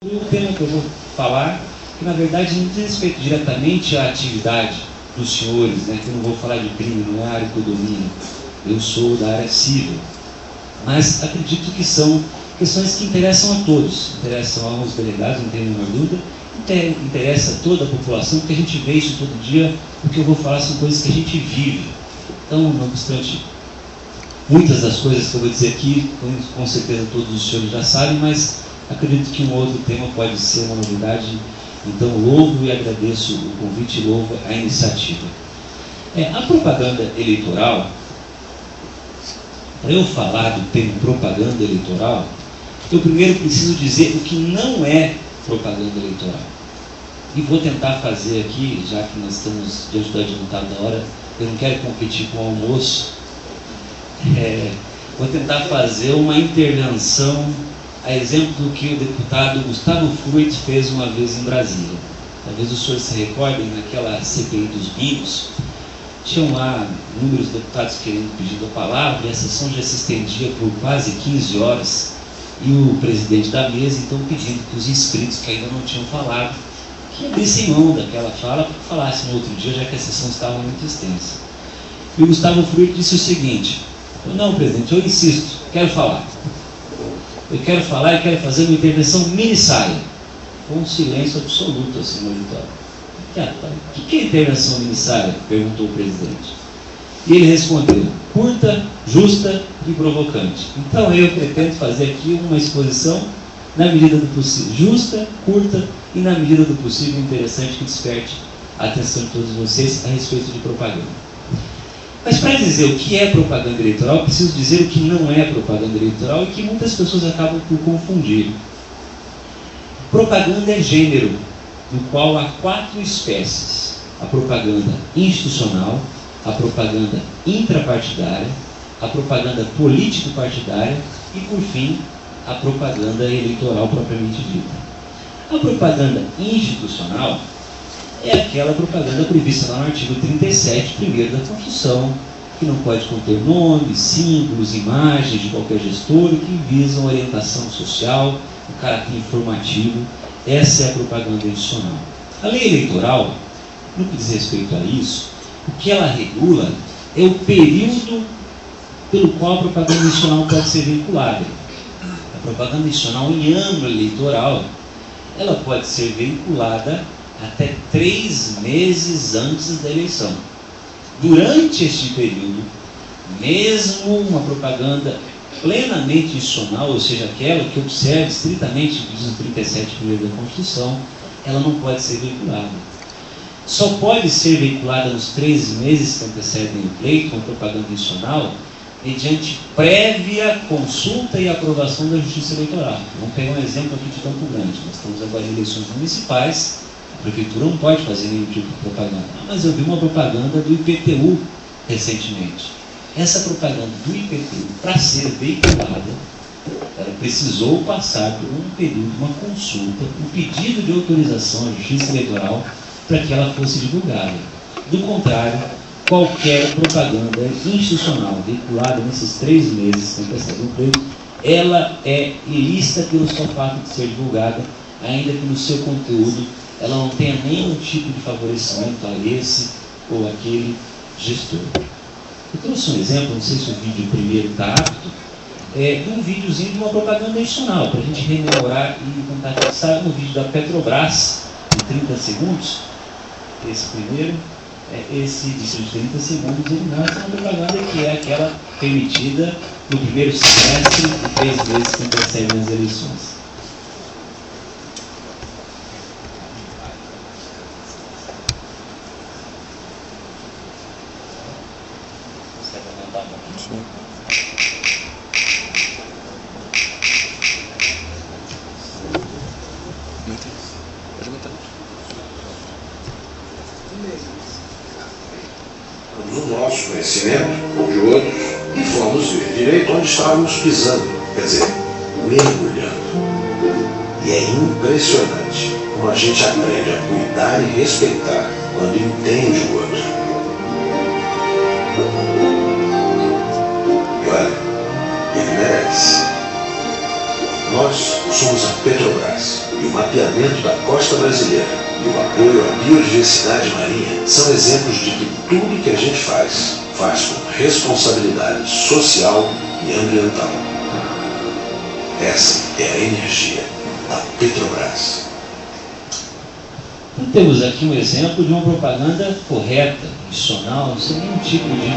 O tema que eu vou falar, que na verdade não diz respeito diretamente à atividade dos senhores, né, que eu não vou falar de crime, não é a área que eu domino, eu sou da área civil, mas acredito que são questões que interessam a todos, interessam aos delegados, não tenho nenhuma dúvida, interessa a toda a população, porque a gente vê isso todo dia, o que eu vou falar são coisas que a gente vive. Então, não obstante, muitas das coisas que eu vou dizer aqui, com certeza todos os senhores já sabem, mas acredito que um outro tema pode ser uma novidade, então louvo e agradeço o convite e louvo a iniciativa. A propaganda eleitoral, para eu falar do termo propaganda eleitoral, eu primeiro preciso dizer o que não é propaganda eleitoral. E vou tentar fazer aqui, já que nós estamos diante do adiantado da hora, eu não quero competir com o almoço, vou tentar fazer uma intervenção a exemplo do que o deputado Gustavo Fruit fez uma vez em Brasília. Talvez os senhores se recordem, naquela CPI dos bingos, tinham lá inúmeros deputados pedindo a palavra, e a sessão já se estendia por quase 15 horas, e o presidente da mesa, então, pedindo que os inscritos que ainda não tinham falado, que abrissem mão daquela fala, para que falassem no outro dia, já que a sessão estava muito extensa. E o Gustavo Fruit disse o seguinte: não, presidente, eu insisto, quero falar. Eu quero falar e quero fazer uma intervenção minissária, com um silêncio absoluto assim no auditório. O que é intervenção minissária? Perguntou o presidente. E ele respondeu: curta, justa e provocante. Então eu pretendo fazer aqui uma exposição na medida do possível, justa, curta e na medida do possível interessante, que desperte a atenção de todos vocês a respeito de propaganda. Mas para dizer o que é propaganda eleitoral, preciso dizer o que não é propaganda eleitoral e que muitas pessoas acabam por confundir. Propaganda é gênero, no qual há 4 espécies: a propaganda institucional, a propaganda intrapartidária, a propaganda político-partidária e, por fim, a propaganda eleitoral propriamente dita. A propaganda institucional é aquela propaganda prevista lá no artigo 37, primeiro da Constituição, que não pode conter nomes, símbolos, imagens de qualquer gestor e que visam orientação social, um caráter informativo. Essa é a propaganda institucional. A lei eleitoral, no que diz respeito a isso, o que ela regula é o período pelo qual a propaganda institucional pode ser vinculada. A propaganda institucional em ano eleitoral, ela pode ser vinculada até 3 meses antes da eleição. Durante este período, mesmo uma propaganda plenamente institucional, ou seja, aquela que observa estritamente o artigo 37 primeiro da Constituição, ela não pode ser vinculada. Só pode ser vinculada nos 3 meses que antecedem o pleito, com propaganda institucional, mediante prévia consulta e aprovação da Justiça Eleitoral. Vamos pegar um exemplo aqui de Campo Grande. Nós estamos agora em eleições municipais. A prefeitura não pode fazer nenhum tipo de propaganda. Mas eu vi uma propaganda do IPTU recentemente. Essa propaganda do IPTU, para ser veiculada, ela precisou passar por um período, uma consulta, um pedido de autorização à Justiça Eleitoral para que ela fosse divulgada. Do contrário, qualquer propaganda institucional veiculada nesses 3 meses que antecedem o pleito, ela é ilícita pelo só fato de ser divulgada, ainda que no seu conteúdo ela não tenha nenhum tipo de favorecimento a esse ou aquele gestor. Eu trouxe um exemplo, não sei se o vídeo primeiro está apto, um videozinho de uma propaganda institucional, para a gente rememorar e tentar fixar no vídeo da Petrobras, de 30 segundos, esse primeiro, esse de 30 segundos, ele mostra uma propaganda que é aquela permitida no primeiro semestre de 3 meses que antecedem as eleições. Do nosso conhecimento, de outros, e fomos ver direito onde estávamos pisando, quer dizer, mergulhando. E é impressionante como a gente aprende a cuidar e respeitar quando entende o outro. E olha, ele merece. Nós somos a Petrobras, e o mapeamento da costa brasileira e o apoio à biodiversidade marinha são exemplos de que tudo que a gente faz com responsabilidade social e ambiental. Essa é a energia da Petrobras. Então, temos aqui um exemplo de uma propaganda correta, institucional, sem nenhum tipo de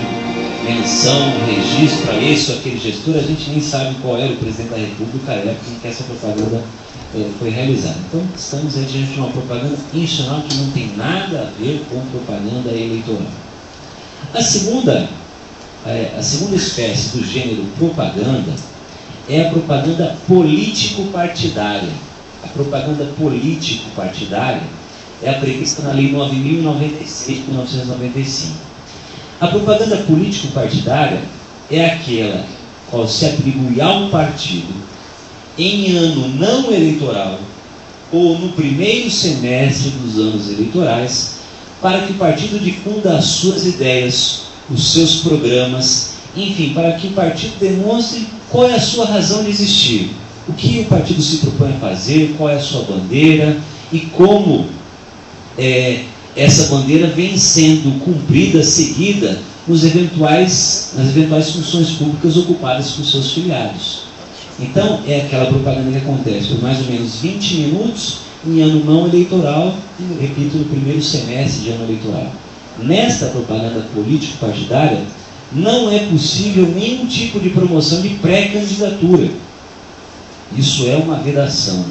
menção, registro a esse ou aquele gestor. A gente nem sabe qual era o presidente da República à época em que essa propaganda foi realizada. Então, estamos diante de uma propaganda institucional que não tem nada a ver com propaganda eleitoral. A segunda espécie do gênero propaganda é a propaganda político-partidária. A propaganda político-partidária é a prevista na Lei 9.096 de 1995. A propaganda político-partidária é aquela qual se atribui a um partido em ano não eleitoral ou no primeiro semestre dos anos eleitorais, para que o partido difunda as suas ideias, os seus programas, enfim, para que o partido demonstre qual é a sua razão de existir, o que o partido se propõe a fazer, qual é a sua bandeira e como essa bandeira vem sendo cumprida, seguida nas eventuais funções públicas ocupadas por seus filiados. Então, é aquela propaganda que acontece por mais ou menos 20 minutos em ano não eleitoral, e, repito, no primeiro semestre de ano eleitoral. Nesta propaganda político-partidária, não é possível nenhum tipo de promoção de pré-candidatura. Isso é uma vedação.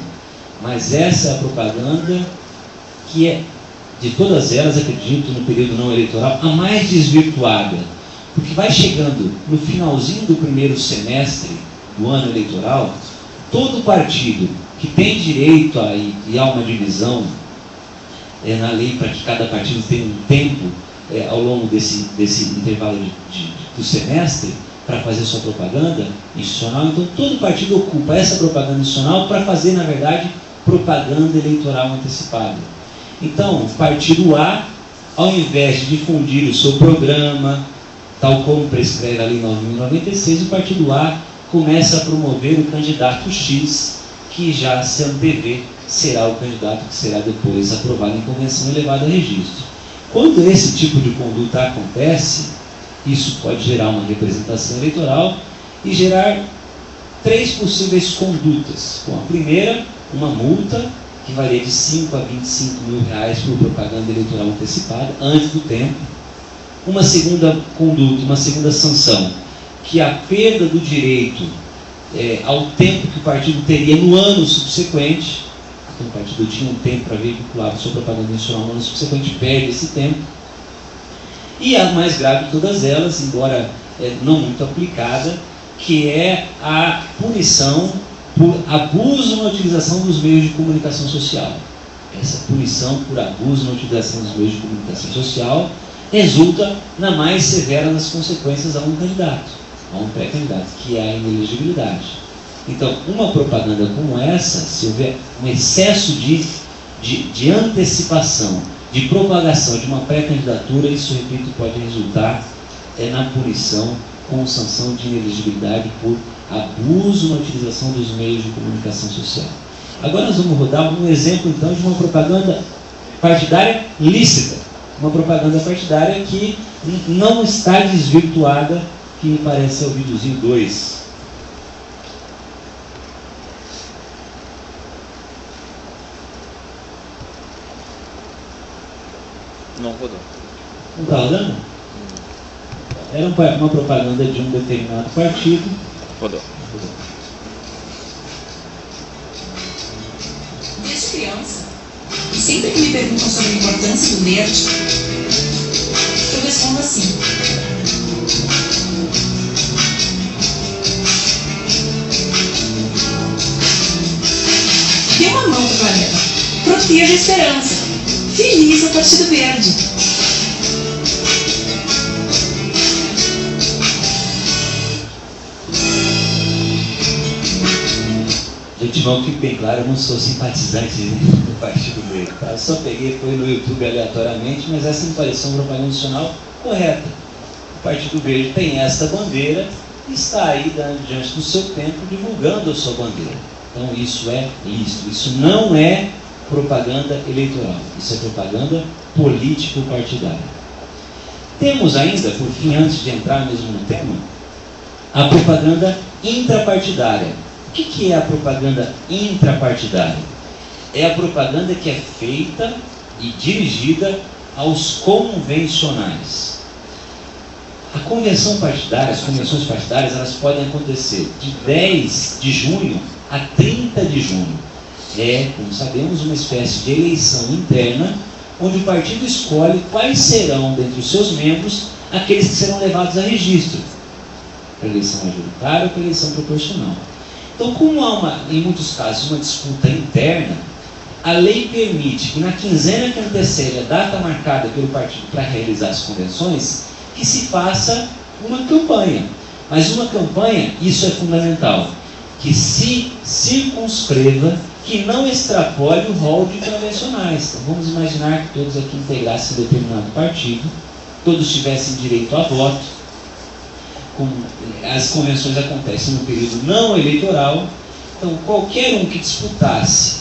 Mas essa é a propaganda que é, de todas elas, acredito, no período não eleitoral, a mais desvirtuada. Porque vai chegando no finalzinho do primeiro semestre do ano eleitoral, todo partido que tem direito a e há uma divisão na lei para que cada partido tenha um tempo ao longo desse intervalo do semestre para fazer sua propaganda institucional. Então todo partido ocupa essa propaganda institucional para fazer, na verdade, propaganda eleitoral antecipada. Então o partido A, ao invés de difundir o seu programa, tal como prescreve a Lei 9.096, o partido A começa a promover o candidato X, que já se antevê será o candidato que será depois aprovado em convenção e levado a registro. Quando esse tipo de conduta acontece, isso pode gerar uma representação eleitoral e gerar 3 possíveis condutas. Bom, a primeira, uma multa que varia de 5 a 25 mil reais por propaganda eleitoral antecipada, antes do tempo. Uma segunda conduta, uma segunda sanção, que a perda do direito ao tempo que o partido teria no ano subsequente. Então o partido tinha um tempo para veicular a sua propaganda institucional no ano subsequente, perde esse tempo. E a mais grave de todas elas, embora não muito aplicada, que é a punição por abuso na utilização dos meios de comunicação social. Essa punição por abuso na utilização dos meios de comunicação social resulta na mais severa das consequências a um candidato, a um pré-candidato, que é a inelegibilidade. Então, uma propaganda como essa, se houver um excesso de antecipação, de propagação de uma pré-candidatura, isso, repito, pode resultar na punição com sanção de inelegibilidade por abuso na utilização dos meios de comunicação social. Agora nós vamos rodar um exemplo, então, de uma propaganda partidária lícita. Uma propaganda partidária que não está desvirtuada, que me parece é o videozinho 2. Não rodou. Não está rodando? Era uma propaganda de um determinado partido. Rodou. Desde criança, e sempre que me perguntam sobre a importância do verde, eu respondo assim: dê uma mão para o planeta, proteja a esperança, feliz a Partido Verde. Gente, não fique bem claro, eu não sou simpatizante do Partido Verde, tá? Eu só peguei, foi no YouTube aleatoriamente, mas essa me pareceu uma propaganda nacional correta. O Partido Verde tem essa bandeira e está aí, diante do seu tempo, divulgando a sua bandeira. Então isso é lícito. Isso não é propaganda eleitoral. Isso é propaganda político-partidária. Temos ainda, por fim, antes de entrar mesmo no tema, a propaganda intrapartidária. O que é a propaganda intrapartidária? É a propaganda que é feita e dirigida aos convencionais. A convenção partidária, as convenções partidárias, elas podem acontecer de 10 de junho a 30 de junho. É, como sabemos, uma espécie de eleição interna, onde o partido escolhe quais serão, dentre os seus membros, aqueles que serão levados a registro, para eleição majoritária ou para eleição proporcional. Então, como há, em muitos casos, uma disputa interna, a lei permite que na quinzena que antecede a data marcada pelo partido para realizar as convenções, que se faça uma campanha. Mas uma campanha, isso é fundamental, que se circunscreva, que não extrapole o rol de convencionais. Então vamos imaginar que todos aqui integrassem determinado partido, todos tivessem direito a voto. As convenções acontecem no período não eleitoral, então qualquer um que disputasse